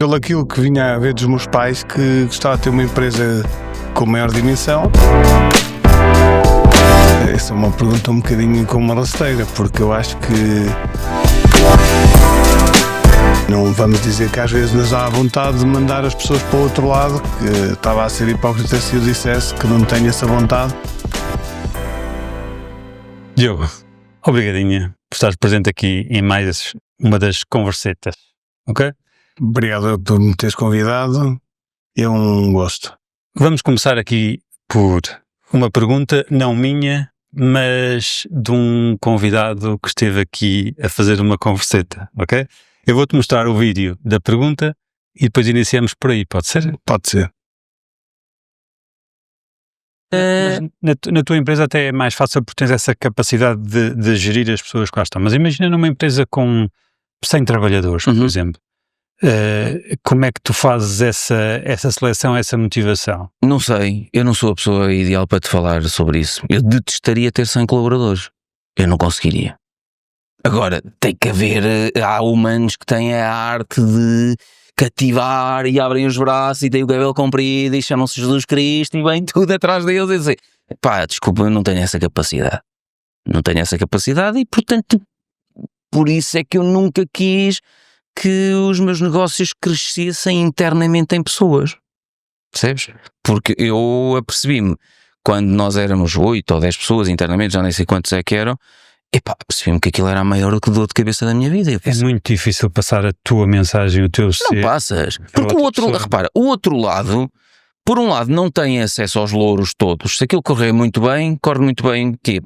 Pelo aquilo que vinha a ver dos meus pais, que gostava de ter uma empresa com maior dimensão. Essa é uma pergunta um bocadinho como uma rasteira, porque eu acho que não vamos dizer que às vezes nos dá a vontade de mandar as pessoas para o outro lado, que estava a ser hipócrita se eu dissesse que não tenho essa vontade. Diogo, obrigadinho por estares presente aqui em mais uma das conversetas, ok? Obrigado por me teres convidado, é um gosto. Vamos começar aqui por uma pergunta, não minha, mas de um convidado que esteve aqui a fazer uma converseta, ok? Eu vou-te mostrar o vídeo da pergunta e depois iniciamos por aí, pode ser? Pode ser. Mas na tua empresa até é mais fácil porque tens essa capacidade de gerir as pessoas que lá estão, mas imagina numa empresa com 100 trabalhadores, por exemplo. Como é que tu fazes essa seleção, essa motivação? Não sei, eu não sou a pessoa ideal para te falar sobre isso. Eu detestaria ter 100 colaboradores, eu não conseguiria. Agora, tem que haver, há humanos que têm a arte de cativar e abrem os braços e têm o cabelo comprido e chamam-se Jesus Cristo e vem tudo atrás deles e dizem, pá, desculpa, eu não tenho essa capacidade. Não tenho essa capacidade e, portanto, por isso é que eu nunca quis que os meus negócios crescessem internamente em pessoas, percebes? Porque eu apercebi-me, quando nós éramos 8 ou 10 pessoas internamente, já nem sei quantos é que eram, percebi-me que aquilo era a maior dor de cabeça da minha vida. É muito difícil passar a tua mensagem, o teu ser. Não passas, porque o outro lado, por um lado não tem acesso aos louros todos. Se aquilo corre muito bem que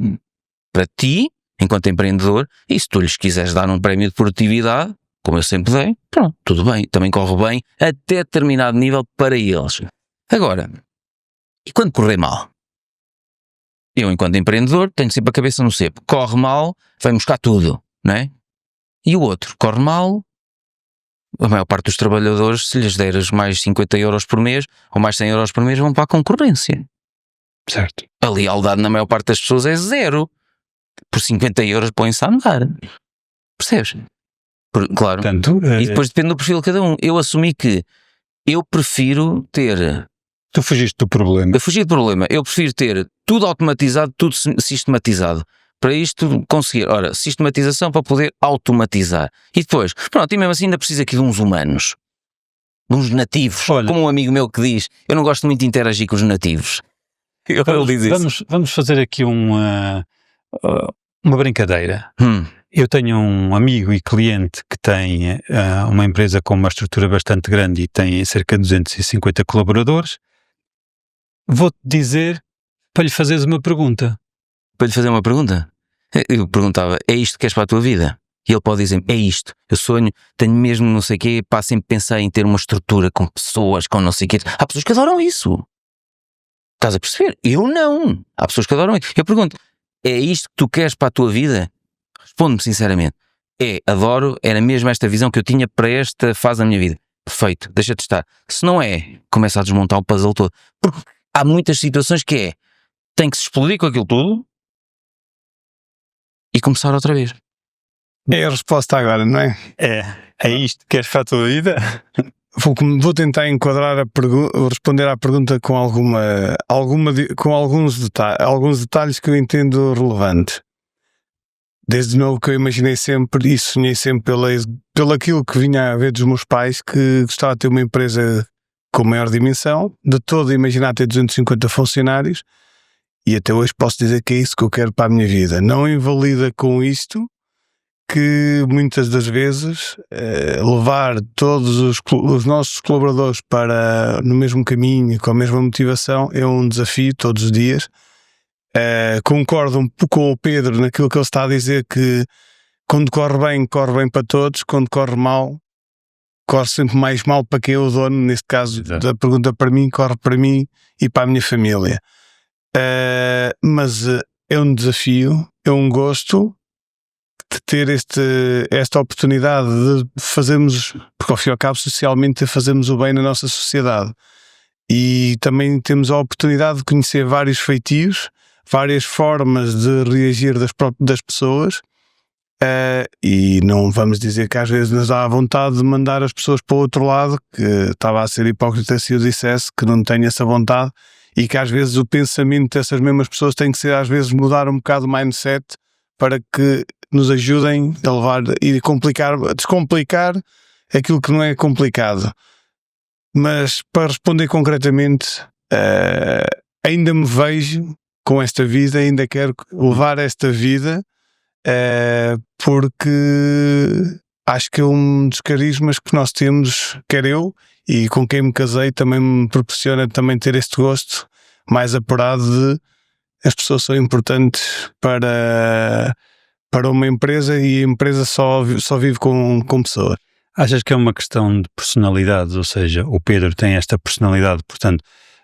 para ti, enquanto empreendedor, e se tu lhes quiseres dar um prémio de produtividade, como eu sempre dei, pronto, tudo bem, também corre bem até determinado nível para eles. Agora, e quando correr mal? Eu, enquanto empreendedor, tenho sempre a cabeça no cepo. Corre mal, vai buscar tudo, não é? E o outro, corre mal, a maior parte dos trabalhadores, se lhes deres mais 50 euros por mês ou mais 100 euros por mês, vão para a concorrência. Certo. A lealdade na maior parte das pessoas é zero. Por 50 euros põem-se a andar. Percebes? Claro, e depois depende do perfil de cada um. Eu assumi que eu prefiro ter... Tu fugiste do problema. Eu fugi do problema. Eu prefiro ter tudo automatizado, tudo sistematizado. Para isto conseguir, sistematização para poder automatizar. E depois, pronto, e mesmo assim ainda precisa aqui de uns humanos. De uns nativos. Olha, como um amigo meu que diz, eu não gosto muito de interagir com os nativos. Ele diz isso. Vamos fazer aqui uma brincadeira. Eu tenho um amigo e cliente que tem uma empresa com uma estrutura bastante grande e tem cerca de 250 colaboradores. Vou-te dizer para lhe fazeres uma pergunta. Para lhe fazer uma pergunta? Eu perguntava, é isto que queres para a tua vida? E ele pode dizer, é isto, eu sonho, tenho mesmo não sei o quê, sempre pensar em ter uma estrutura com pessoas, com não sei o quê. Há pessoas que adoram isso. Estás a perceber? Eu não. Há pessoas que adoram isso. Eu pergunto, é isto que tu queres para a tua vida? Responde-me sinceramente. Adoro, era mesmo esta visão que eu tinha para esta fase da minha vida. Perfeito, deixa-te estar. Se não é, começa a desmontar o puzzle todo. Porque há muitas situações que tem que se explodir com aquilo tudo e começar outra vez. É a resposta agora, não é? É isto que queres para a tua vida? Vou tentar enquadrar responder à pergunta com com alguns detalhes que eu entendo relevantes. Desde novo que eu imaginei sempre e sonhei sempre pelo aquilo que vinha a ver dos meus pais, que gostava de ter uma empresa com maior dimensão, de todo imaginar ter 250 funcionários, e até hoje posso dizer que é isso que eu quero para a minha vida. Não invalida com isto que muitas das vezes levar todos os nossos colaboradores no mesmo caminho, com a mesma motivação, é um desafio todos os dias. Concordo um pouco com o Pedro naquilo que ele está a dizer, que quando corre bem para todos, quando corre mal, corre sempre mais mal para quem é o dono. Neste caso da pergunta, para mim, corre para mim e para a minha família. Mas é um desafio, é um gosto de ter esta oportunidade de fazermos, porque ao fim e ao cabo socialmente fazemos o bem na nossa sociedade, e também temos a oportunidade de conhecer vários feitios, várias formas de reagir das pessoas, e não vamos dizer que às vezes nos dá a vontade de mandar as pessoas para o outro lado, que estava a ser hipócrita se eu dissesse que não tenho essa vontade, e que às vezes o pensamento dessas mesmas pessoas tem que ser às vezes mudar um bocado o mindset para que nos ajudem a levar e descomplicar aquilo que não é complicado. Mas para responder concretamente, ainda me vejo com esta vida, ainda quero levar esta vida, porque acho que é um dos carismas que nós temos, quer eu e com quem me casei, também me proporciona também ter este gosto mais apurado de as pessoas são importantes para uma empresa, e a empresa só vive com pessoas. Achas que é uma questão de personalidades? Ou seja, o Pedro tem esta personalidade, portanto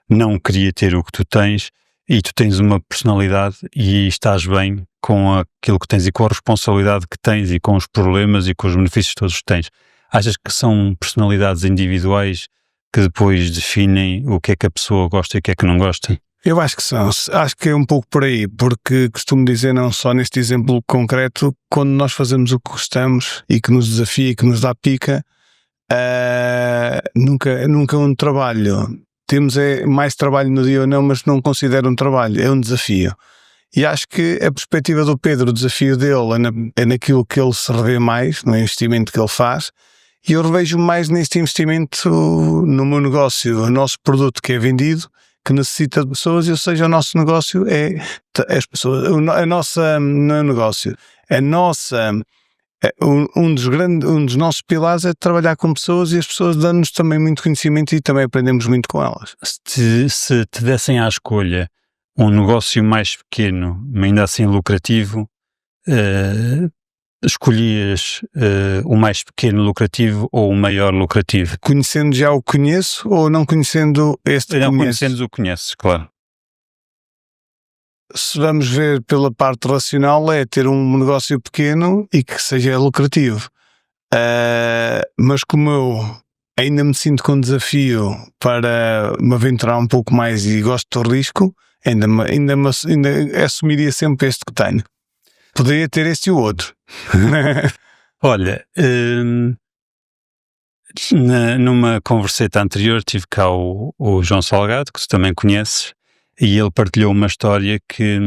não queria ter o que tu tens, e tu tens uma personalidade e estás bem com aquilo que tens e com a responsabilidade que tens e com os problemas e com os benefícios todos que tens. Achas que são personalidades individuais que depois definem o que é que a pessoa gosta e o que é que não gosta? Eu acho que são. Acho que é um pouco por aí, porque costumo dizer, não só neste exemplo concreto, quando nós fazemos o que gostamos e que nos desafia e que nos dá pica, nunca um trabalho. Temos mais trabalho no dia ou não, mas não considero um trabalho, é um desafio. E acho que a perspectiva do Pedro, o desafio dele é naquilo que ele se revê mais, no investimento que ele faz, e eu revejo mais neste investimento no meu negócio, o nosso produto que é vendido, que necessita de pessoas, ou seja, o nosso negócio é as pessoas, a nossa, não é negócio, a nossa, um dos nossos pilares é trabalhar com pessoas, e as pessoas dão-nos também muito conhecimento e também aprendemos muito com elas. Se te dessem à escolha um negócio mais pequeno, ainda assim lucrativo, escolhias o mais pequeno lucrativo ou o maior lucrativo? Conhecendo já o conheço ou não conhecendo este Não, conheço? conhecendo o conheces, claro. Se vamos ver pela parte racional, é ter um negócio pequeno e que seja lucrativo. Mas como eu ainda me sinto com desafio para me aventurar um pouco mais e gosto do risco, ainda assumiria sempre este que tenho. Poderia ter este e o outro. Olha, numa converseta anterior tive cá o João Salgado, que tu também conheces, e ele partilhou uma história que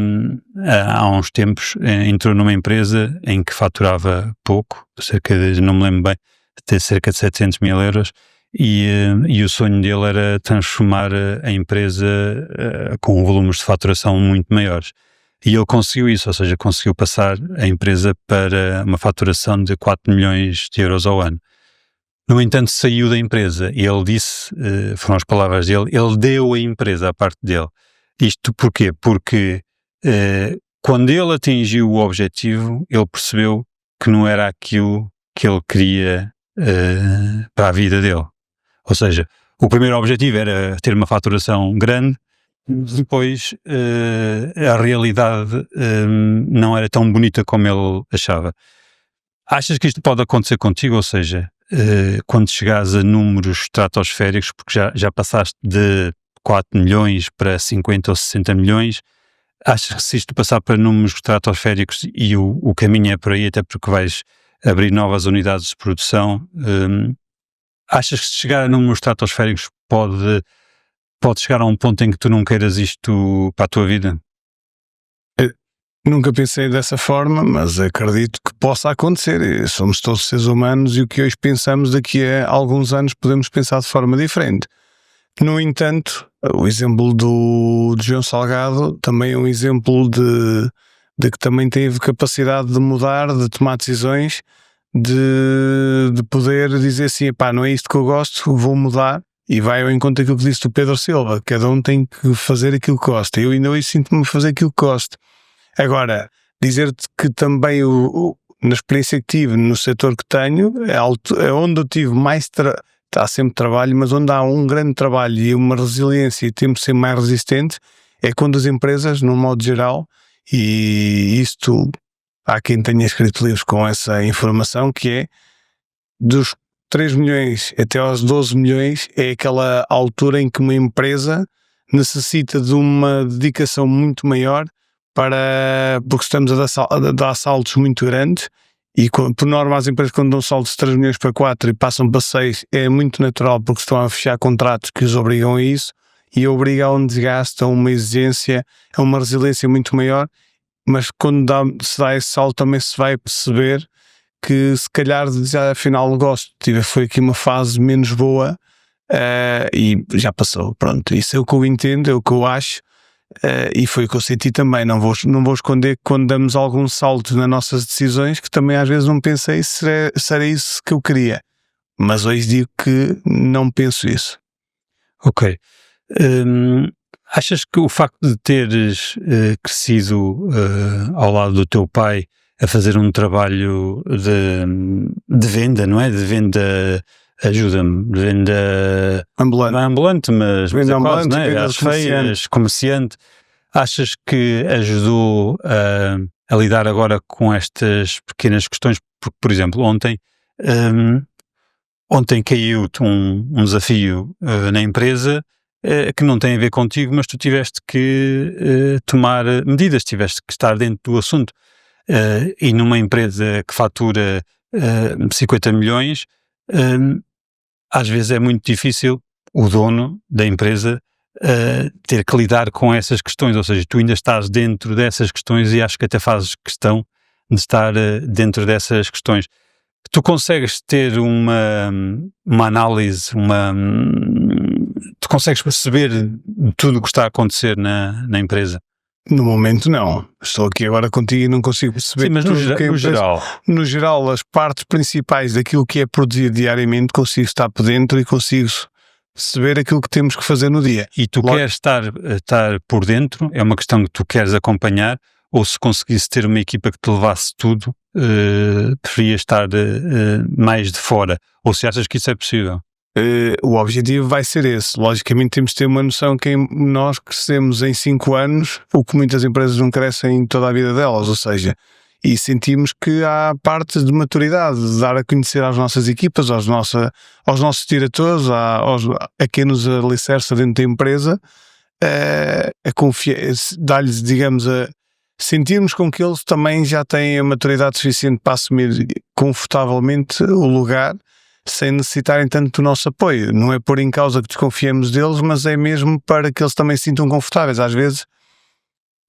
há uns tempos entrou numa empresa em que faturava pouco, não me lembro bem, de cerca de 700 mil euros, e o sonho dele era transformar a empresa com volumes de faturação muito maiores. E ele conseguiu isso, ou seja, conseguiu passar a empresa para uma faturação de 4 milhões de euros ao ano. No entanto, saiu da empresa e ele disse, foram as palavras dele, ele deu a empresa à parte dele. Isto porquê? Porque quando ele atingiu o objetivo, ele percebeu que não era aquilo que ele queria para a vida dele. Ou seja, o primeiro objetivo era ter uma faturação grande, depois a realidade não era tão bonita como ele achava. Achas que isto pode acontecer contigo? Ou seja, quando chegares a números estratosféricos, porque já passaste de 4 milhões para 50 ou 60 milhões, achas que se isto passar para números estratosféricos, e o caminho é por aí, até porque vais abrir novas unidades de produção, achas que se chegar a números estratosféricos pode chegar a um ponto em que tu não queiras isto para a tua vida? Nunca pensei dessa forma, mas acredito que possa acontecer. Somos todos seres humanos e o que hoje pensamos, daqui a alguns anos podemos pensar de forma diferente. No entanto, o exemplo do João Salgado também é um exemplo de que também teve capacidade de mudar, de tomar decisões, de poder dizer assim, pá, não é isto que eu gosto, vou mudar. E vai ao encontro daquilo que disse do Pedro Silva, cada um tem que fazer aquilo que gosta. Eu ainda hoje sinto-me a fazer aquilo que gosto. Agora, dizer-te que também na experiência que tive, no setor que tenho, é onde eu tive mais há sempre trabalho, mas onde há um grande trabalho e uma resiliência e temos de ser mais resistentes, é quando as empresas, no modo geral, e isto há quem tenha escrito livros com essa informação, que é dos 3 milhões até aos 12 milhões é aquela altura em que uma empresa necessita de uma dedicação muito maior porque estamos a dar saltos muito grandes E por norma as empresas quando dão salto de 3 milhões para 4 e passam para 6 é muito natural porque estão a fechar contratos que os obrigam a isso e obriga a um desgaste, a uma exigência, a uma resiliência muito maior, mas quando se dá esse salto também se vai perceber que se calhar já afinal gosto, foi aqui uma fase menos boa e já passou, pronto, isso é o que eu entendo, é o que eu acho. E foi o que eu senti também. Não vou esconder que quando damos algum salto nas nossas decisões, que também às vezes não pensei se era isso que eu queria, mas hoje digo que não penso isso. Ok. Achas que o facto de teres crescido ao lado do teu pai a fazer um trabalho de venda, não é? De venda, ajuda-me, de venda ambulante, mas venda ambulante, não é? Às feiras, comerciante. Achas que ajudou a lidar agora com estas pequenas questões? Porque, por exemplo, ontem caiu-te um desafio na empresa que não tem a ver contigo, mas tu tiveste que tomar medidas, tiveste que estar dentro do assunto. E numa empresa que fatura 50 milhões, às vezes é muito difícil o dono da empresa ter que lidar com essas questões, ou seja, tu ainda estás dentro dessas questões e acho que até fazes questão de estar dentro dessas questões. Tu consegues ter uma análise, tu consegues perceber tudo o que está a acontecer na empresa? No momento não, estou aqui agora contigo e não consigo perceber. Sim, mas no geral, as partes principais daquilo que é produzido diariamente consigo estar por dentro e consigo perceber aquilo que temos que fazer no dia. E tu queres estar por dentro? É uma questão que tu queres acompanhar? Ou se conseguisse ter uma equipa que te levasse tudo, preferias estar mais de fora? Ou se achas que isso é possível? O objetivo vai ser esse. Logicamente temos de ter uma noção que nós crescemos em 5 anos, o que muitas empresas não crescem em toda a vida delas, ou seja, e sentimos que há partes de maturidade, de dar a conhecer às nossas equipas, aos nossos diretores, a quem nos alicerça dentro da empresa, dar-lhes, digamos, sentirmos com que eles também já têm a maturidade suficiente para assumir confortavelmente o lugar, sem necessitarem tanto do nosso apoio. Não é pôr em causa que desconfiemos deles, mas é mesmo para que eles também se sintam confortáveis. Às vezes,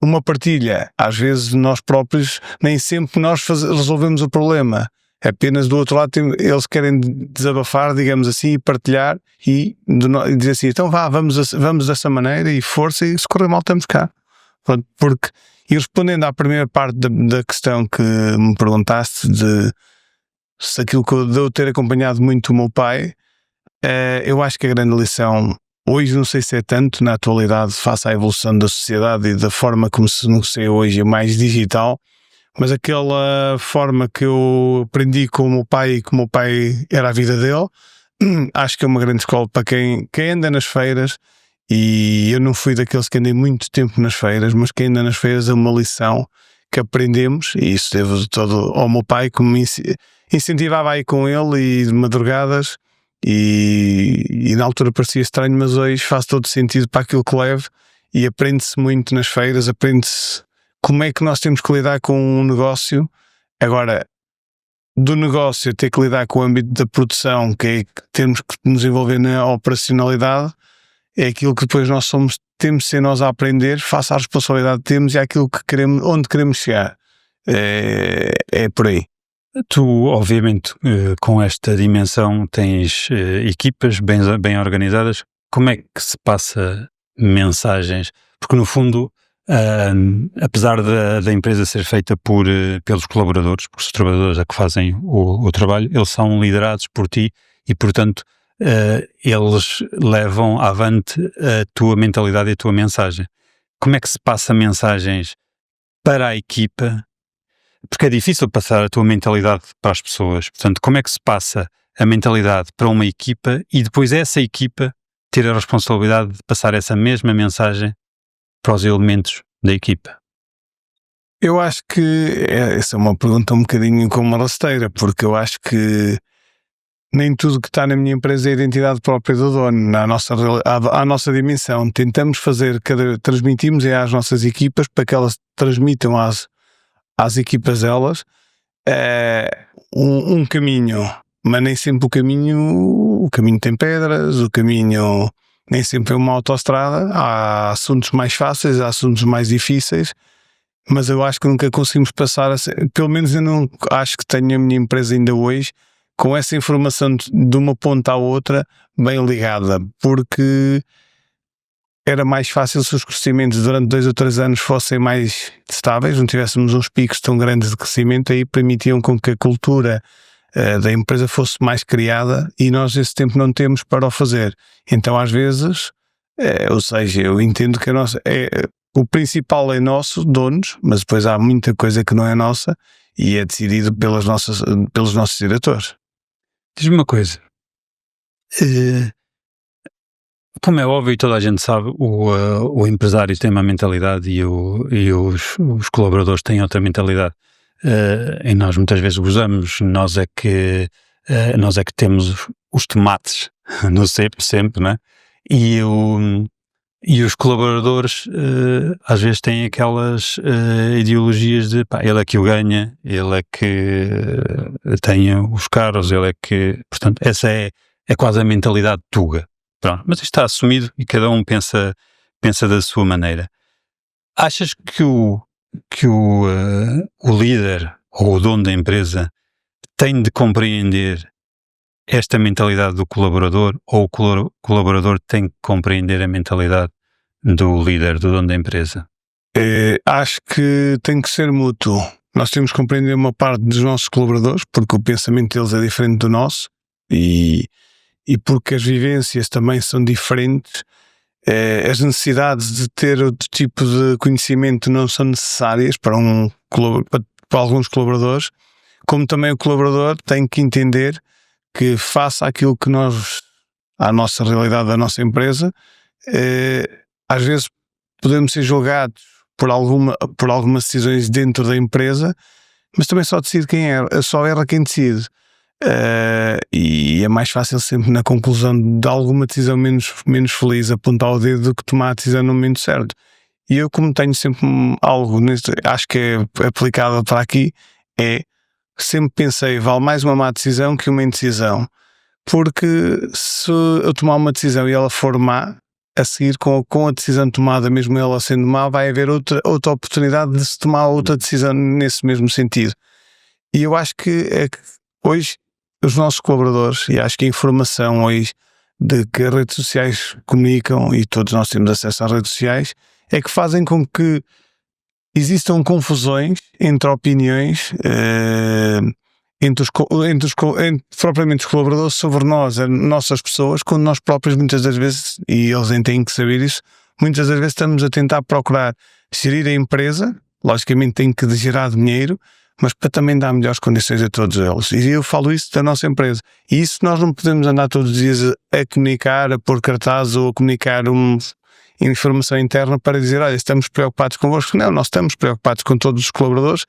uma partilha, às vezes nós próprios, nem sempre nós resolvemos o problema. Apenas do outro lado, eles querem desabafar, digamos assim, e partilhar e dizer assim, então vamos dessa maneira e força, e se correr mal estamos cá. Porque, e respondendo à primeira parte da questão que me perguntaste se aquilo que eu ter acompanhado muito o meu pai, eu acho que a grande lição, hoje não sei se é tanto na atualidade, face à evolução da sociedade e da forma como se negocia hoje, é mais digital, mas aquela forma que eu aprendi com o meu pai e que o meu pai era a vida dele, acho que é uma grande escola para quem anda nas feiras, e eu não fui daqueles que andei muito tempo nas feiras, mas quem anda nas feiras é uma lição que aprendemos, e isso devo todo ao meu pai, que me incentivava a ir com ele e de madrugadas, e na altura parecia estranho, mas hoje faz todo sentido para aquilo que levo, e aprende-se muito nas feiras, aprende-se como é que nós temos que lidar com um negócio. Agora, do negócio ter que lidar com o âmbito da produção, que é que temos que nos envolver na operacionalidade, é aquilo que depois temos de ser nós a aprender, face à responsabilidade que temos e àquilo que queremos, onde queremos chegar. É por aí. Tu, obviamente, com esta dimensão tens equipas bem organizadas. Como é que se passa mensagens? Porque no fundo, apesar da empresa ser feita pelos colaboradores, porque os trabalhadores é que fazem o trabalho, eles são liderados por ti e, portanto, eles levam avante a tua mentalidade e a tua mensagem. Como é que se passa mensagens para a equipa? Porque é difícil passar a tua mentalidade para as pessoas. Portanto, como é que se passa a mentalidade para uma equipa e depois essa equipa ter a responsabilidade de passar essa mesma mensagem para os elementos da equipa? Eu acho que essa é uma pergunta um bocadinho como uma rasteira, porque eu acho que nem tudo que está na minha empresa é a identidade própria do dono. À nossa dimensão, tentamos transmitimos às nossas equipas para que elas transmitam às equipas delas, um caminho, mas nem sempre o caminho tem pedras, o caminho nem sempre é uma autoestrada. Há assuntos mais fáceis, há assuntos mais difíceis, mas eu acho que nunca conseguimos passar pelo menos eu não acho que tenho a minha empresa ainda hoje com essa informação de uma ponta à outra bem ligada, porque era mais fácil se os crescimentos durante 2 ou 3 anos fossem mais estáveis, não tivéssemos uns picos tão grandes de crescimento, aí permitiam com que a cultura da empresa fosse mais criada, e nós esse tempo não temos para o fazer. Então às vezes, ou seja, eu entendo que o principal é nosso, donos, mas depois há muita coisa que não é nossa e é decidido pelos nossos diretores. Diz-me uma coisa, como é óbvio e toda a gente sabe, o empresário tem uma mentalidade e os colaboradores têm outra mentalidade. E nós muitas vezes gozamos, nós é que temos os tomates no cepo sempre, né? E os colaboradores às vezes têm aquelas ideologias de pá, ele é que o ganha, ele é que tem os carros, ele é que... Portanto, essa é quase a mentalidade tuga. Pronto, mas isto está assumido e cada um pensa da sua maneira. Achas que o líder ou o dono da empresa tem de compreender esta mentalidade do colaborador, ou o colaborador tem que compreender a mentalidade do líder, do dono da empresa? Acho que tem que ser mútuo. Nós temos que compreender uma parte dos nossos colaboradores, porque o pensamento deles é diferente do nosso e porque as vivências também são diferentes. As necessidades de ter outro tipo de conhecimento não são necessárias para alguns colaboradores, como também o colaborador tem que entender que face àquilo que à nossa realidade da nossa empresa, às vezes podemos ser julgados por algumas decisões dentro da empresa, mas também só erra quem decide. E é mais fácil sempre na conclusão de alguma decisão menos feliz apontar o dedo do que tomar a decisão no momento certo. E eu, como tenho sempre algo acho que é aplicável para aqui, sempre pensei, vale mais uma má decisão que uma indecisão, porque se eu tomar uma decisão e ela for má, a seguir com a decisão tomada, mesmo ela sendo má, vai haver outra oportunidade de se tomar outra decisão nesse mesmo sentido. E eu acho que hoje os nossos colaboradores, e acho que a informação hoje de que as redes sociais comunicam, e todos nós temos acesso às redes sociais, é que fazem com que existam confusões entre opiniões entre propriamente os colaboradores sobre nós, as nossas pessoas, quando nós próprios muitas das vezes, e eles nem têm que saber isso, muitas das vezes estamos a tentar procurar gerir a empresa, logicamente tem que gerar dinheiro, mas para também dar melhores condições a todos eles. E eu falo isso da nossa empresa. E isso nós não podemos andar todos os dias a comunicar, a pôr cartazes ou a comunicar informação interna para dizer, olha, estamos preocupados convosco. Não, nós estamos preocupados com todos os colaboradores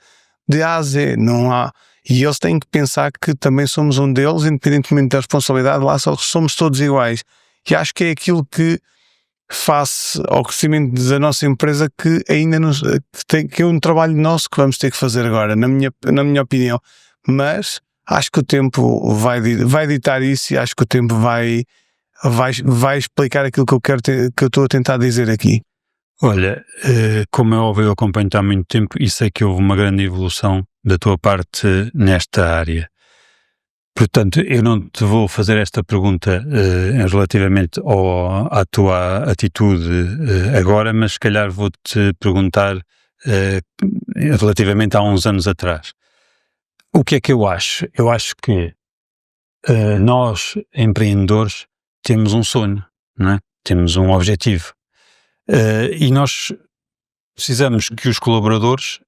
de A a Z. Não há... E eles têm que pensar que também somos um deles, independentemente da responsabilidade, lá somos todos iguais. E acho que é aquilo que face ao crescimento da nossa empresa que ainda que é um trabalho nosso que vamos ter que fazer agora, na minha opinião. Mas acho que o tempo vai ditar isso, e acho que o tempo vai explicar aquilo que eu estou a tentar dizer aqui. Olha, como é óbvio, eu acompanho-te há muito tempo e sei que houve uma grande evolução da tua parte nesta área. Portanto, eu não te vou fazer esta pergunta relativamente à tua atitude agora, mas se calhar vou-te perguntar relativamente a uns anos atrás. O que é que eu acho? Eu acho que nós, empreendedores, temos um sonho, não é? Temos um objetivo. E nós precisamos que os colaboradores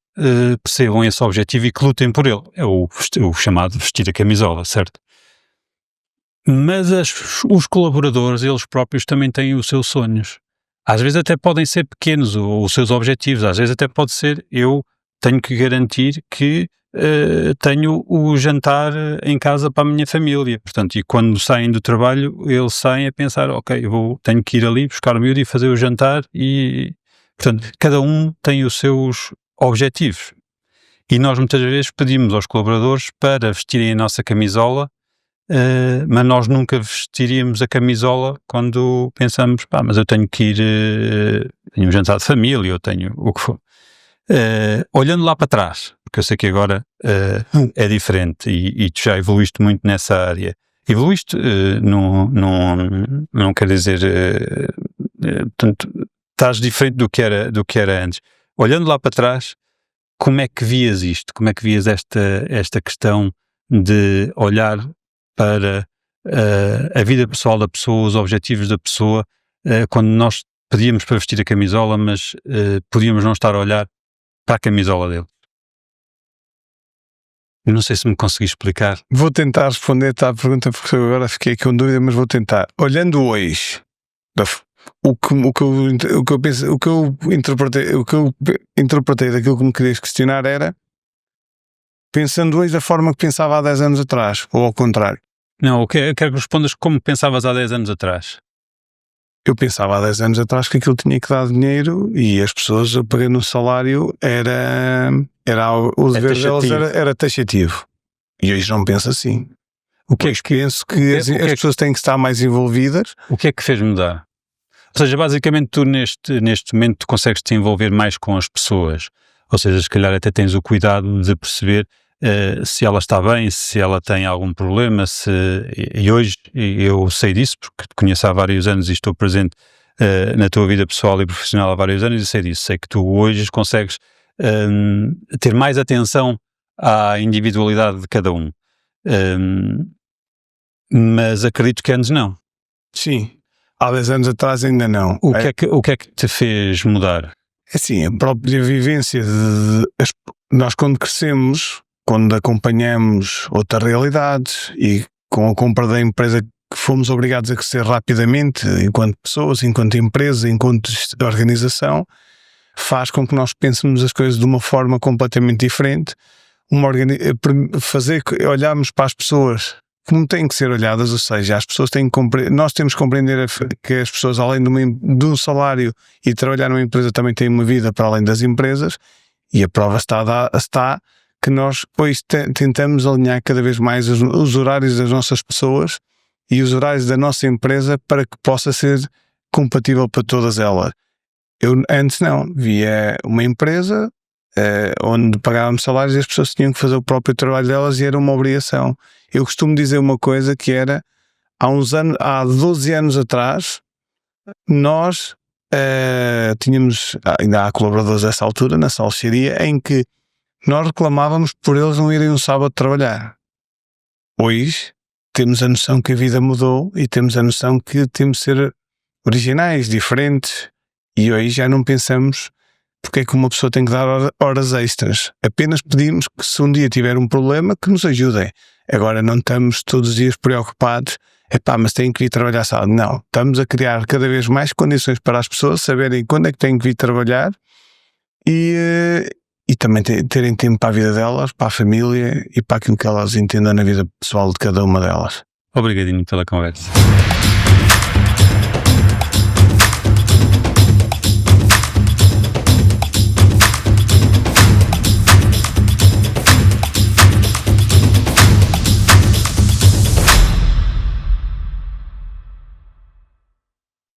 percebam esse objetivo e que lutem por ele. É o chamado vestir a camisola, certo? Mas os colaboradores, eles próprios também têm os seus sonhos. Às vezes até podem ser pequenos os seus objetivos, às vezes até pode ser, eu tenho que garantir que tenho o jantar em casa para a minha família. Portanto, e quando saem do trabalho, eles saem a pensar, ok, tenho que ir ali buscar o miúdo e fazer o jantar, e portanto, cada um tem os seus objetivos. E nós muitas vezes pedimos aos colaboradores para vestirem a nossa camisola, mas nós nunca vestiríamos a camisola quando pensamos, mas eu tenho que ir, tenho um jantar de família, eu tenho o que for. Olhando lá para trás, porque eu sei que agora é diferente e tu já evoluíste muito nessa área. Evoluíste, não quer dizer, portanto, estás diferente do que era antes. Olhando lá para trás, como é que vias isto? Como é que vias esta questão de olhar para a vida pessoal da pessoa, os objetivos da pessoa, quando nós pedíamos para vestir a camisola, mas podíamos não estar a olhar para a camisola dele? Eu não sei se me consegui explicar. Vou tentar responder à pergunta, porque eu agora fiquei com dúvida, mas vou tentar. Olhando hoje, o que eu interpretei daquilo que me querias questionar era, pensando hoje da forma que pensava há 10 anos atrás, ou ao contrário. Não, eu quero que respondas como pensavas há 10 anos atrás. Eu pensava há 10 anos atrás que aquilo tinha que dar dinheiro e as pessoas a pagar no salário o dever delas era taxativo. E hoje não penso assim. Penso que as pessoas têm que estar mais envolvidas. O que é que fez mudar? Ou seja, basicamente tu neste momento tu consegues te envolver mais com as pessoas. Ou seja, se calhar até tens o cuidado de perceber se ela está bem, se ela tem algum problema, e hoje eu sei disso porque te conheço há vários anos e estou presente na tua vida pessoal e profissional há vários anos e sei disso. Sei que tu hoje consegues ter mais atenção à individualidade de cada um. Mas acredito que antes não. Sim, há 10 anos atrás ainda não. O que é que te fez mudar? Assim, a própria vivência nós quando crescemos, quando acompanhamos outra realidade e com a compra da empresa que fomos obrigados a crescer rapidamente, enquanto pessoas, enquanto empresa, enquanto organização, faz com que nós pensemos as coisas de uma forma completamente diferente, olharmos para as pessoas como têm que ser olhadas, ou seja, as pessoas têm que nós temos que compreender que as pessoas, além de um salário e trabalhar numa empresa, também têm uma vida para além das empresas, e a prova está que nós depois tentamos alinhar cada vez mais os horários das nossas pessoas e os horários da nossa empresa para que possa ser compatível para todas elas. Eu antes não, via uma empresa onde pagávamos salários e as pessoas tinham que fazer o próprio trabalho delas e era uma obrigação. Eu costumo dizer uma coisa que era, há 12 anos atrás, nós tínhamos, ainda há colaboradores dessa altura, na salsicharia, em que nós reclamávamos por eles não irem um sábado trabalhar. Hoje temos a noção que a vida mudou e temos a noção que temos de ser originais, diferentes, e hoje já não pensamos porque é que uma pessoa tem que dar horas extras. Apenas pedimos que se um dia tiver um problema que nos ajudem. Agora não estamos todos os dias preocupados, mas têm que vir trabalhar sábado. Não, estamos a criar cada vez mais condições para as pessoas saberem quando é que têm que vir trabalhar e também terem tempo para a vida delas, para a família e para aquilo que elas entendam na vida pessoal de cada uma delas. Obrigadinho pela conversa.